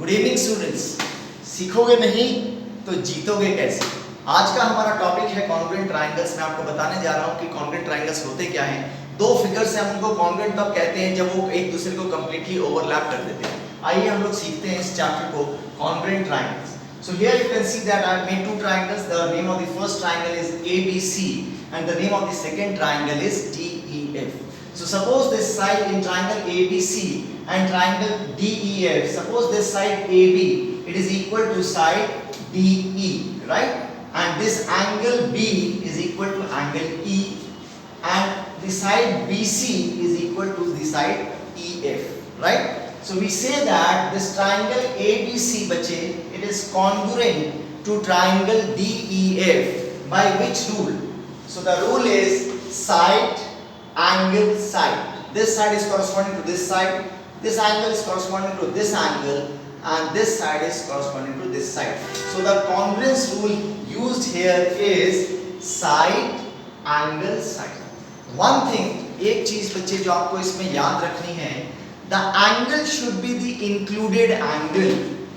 Good evening students. सीखोगे नहीं तो जीतोगे कैसे। आज का हमारा टॉपिक है कॉन्ग्रुएंट ट्रायंगल्स। मैं आपको बताने जा रहा हूं कि कॉन्ग्रुएंट ट्रायंगल्स होते क्या हैं। दो फिगर्स हैं, हम उनको कॉन्ग्रुएंट तब कहते हैं जब वो एक दूसरे को कंप्लीटली ओवरलैप कर देते हैं। आइए हम लोग सीखते हैं इस चैप्टर को, congruent triangles. So here you can see that I have made two triangles. The name of the first triangle is ABC and the name of the second triangle is DEF. So suppose this side in triangle ABC and triangle DEF, suppose this side AB, it is equal to side DE, right? And this angle B is equal to angle E and the side BC is equal to the side EF, right? So we say that this triangle ABC bache, it is congruent to triangle DEF by which rule? So the rule is side angle side. This side is corresponding to this side, this angle is corresponding to this angle and this side is corresponding to this side. So the congruence rule used here is side angle side. One thing, एक चीज बच्चे जो आपको इसमें याद रखनी है, the angle should be the included angle.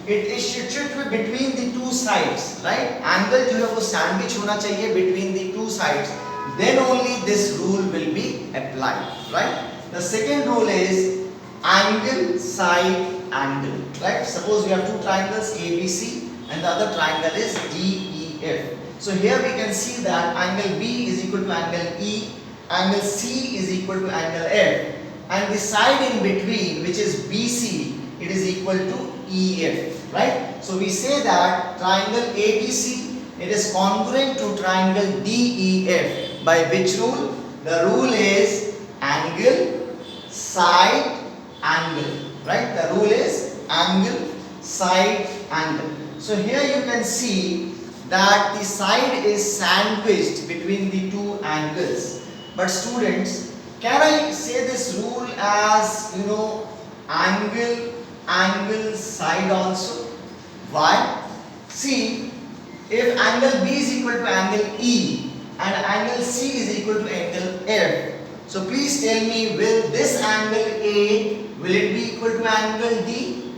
It should be between the two sides, right? Angle जो है वो sandwich होना चाहिए between the two sides. Then only this rule will be applied, right? The second rule is angle side angle, right? Suppose we have two triangles ABC and the other triangle is DEF. So here we can see that angle B is equal to angle E, angle C is equal to angle F. And the side in between, which is BC, it is equal to EF, right? So we say that triangle ABC, it is congruent to triangle DEF by which rule? The rule is angle side angle, right? The rule is angle side angle. So here you can see that the side is sandwiched between the two angles. But students, can I say this rule as, angle side also? Why? See, if angle B is equal to angle E and angle C is equal to angle F, so please tell me, will this angle A, will it be equal to angle D?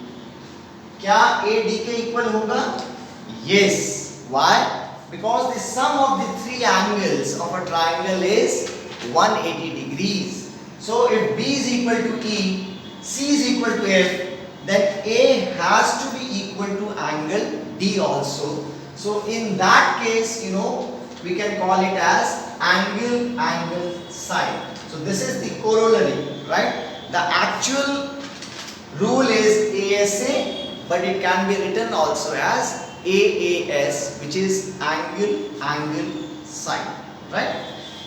क्या A D के equal होगा? Yes. Why? Because the sum of the three angles of a triangle is 180 degrees. So if B is equal to E, C is equal to F, then A has to be equal to angle D also. So in that case, we can call it as angle side. So this is the corollary, right? The actual rule is ASA, but it can be written also as AAS, which is angle side, right?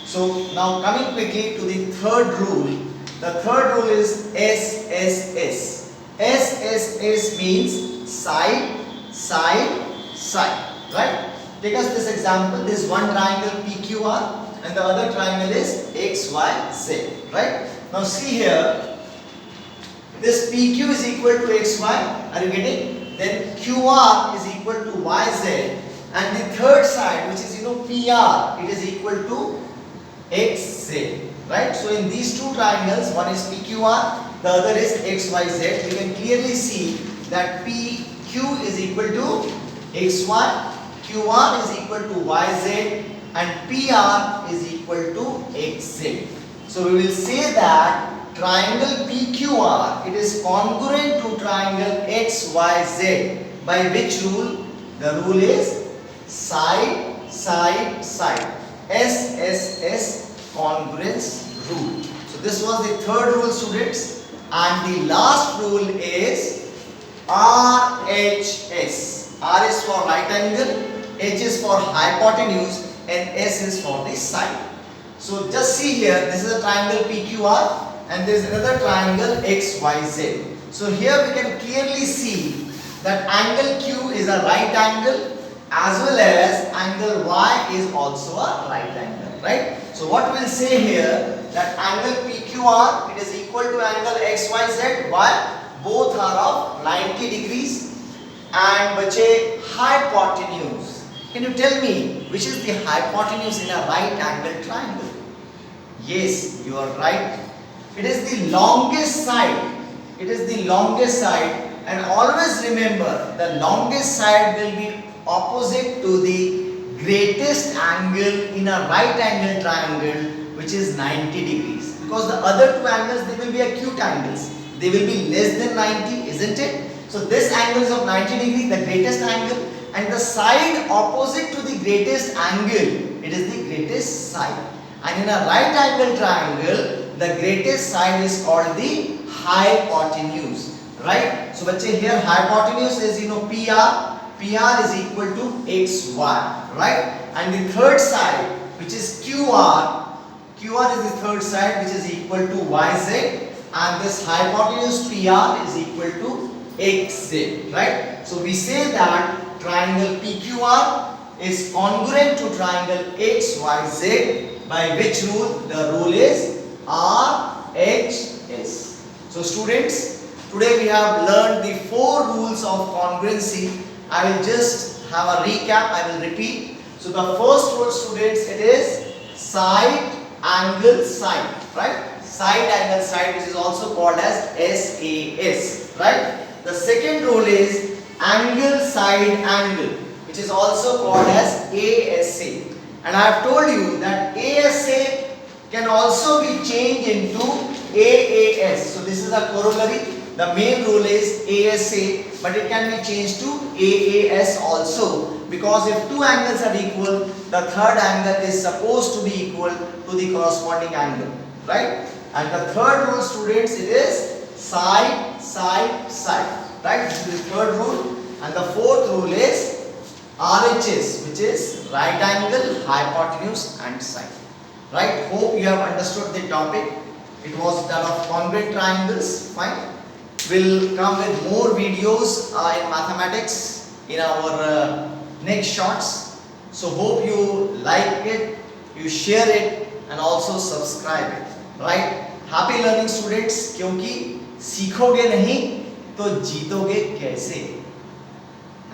So now coming quickly to the third rule. The third rule is SSS. SSS means side, side, side, right? Take us this example. This one triangle PQR and the other triangle is XYZ, right? Now see here, this PQ is equal to XY, are you getting? Then QR is equal to YZ and the third side, which is PR, it is equal to XZ, right? So in these two triangles, one is PQR, the other is XYZ. We can clearly see that PQ is equal to XY, QR is equal to YZ and PR is equal to XZ. So we will say that triangle PQR, it is congruent to triangle XYZ by which rule? The rule is side, side, side. SSS congruence rule. So this was the third rule, students, and the last rule is RHS. R is for right angle, H is for hypotenuse and S is for the side. So just see here, this is a triangle PQR and there is another triangle XYZ. So here we can clearly see that angle Q is a right angle as well as angle Y is also a right angle, right? So what we'll say here, that angle PQR, it is equal to angle XYZ. Why? Both are of 90 degrees and bache hypotenuse. Can you tell me which is the hypotenuse in a right angle triangle? Yes, you are right. It is the longest side. It is the longest side And always remember, the longest side will be opposite to the greatest angle in a right angle triangle, which is 90 degrees. Because the other two angles, they will be acute angles. They will be less than 90, isn't it? So this angle is of 90 degrees, the greatest angle, and the side opposite to the greatest angle, it is the greatest side. And in a right angle triangle, the greatest side is called the hypotenuse. Right? So बच्चे, here hypotenuse is PR. PR is equal to XY. Right? And the third side, which is QR. QR is the third side, which is equal to YZ. And this hypotenuse PR is equal to XZ. Right? So we say that triangle PQR is congruent to triangle XYZ, by which rule? The rule is RHS. So students, today we have learned the 4 rules of congruency. I will just have a recap. I will repeat. So the first rule, students, it is side angle side, right? Side angle side, which is also called as SAS, right? The second rule is angle side angle, which is also called as ASA. And I have told you that ASA can also be changed into AAS. So this is a corollary. The main rule is ASA, but it can be changed to AAS also, because if two angles are equal, the third angle is supposed to be equal to the corresponding angle, right? And the third rule, students, it is side, side, side, right? This is the third rule. And the fourth rule is RHS, which is right angle, hypotenuse and side. Right? Hope you have understood the topic. It was that of congruent triangles. Fine. We'll come with more videos in mathematics in our next shorts. So hope you like it, you share it, and also subscribe it. Right? Happy learning, students. क्योंकि सीखोगे नहीं तो जीतोगे कैसे?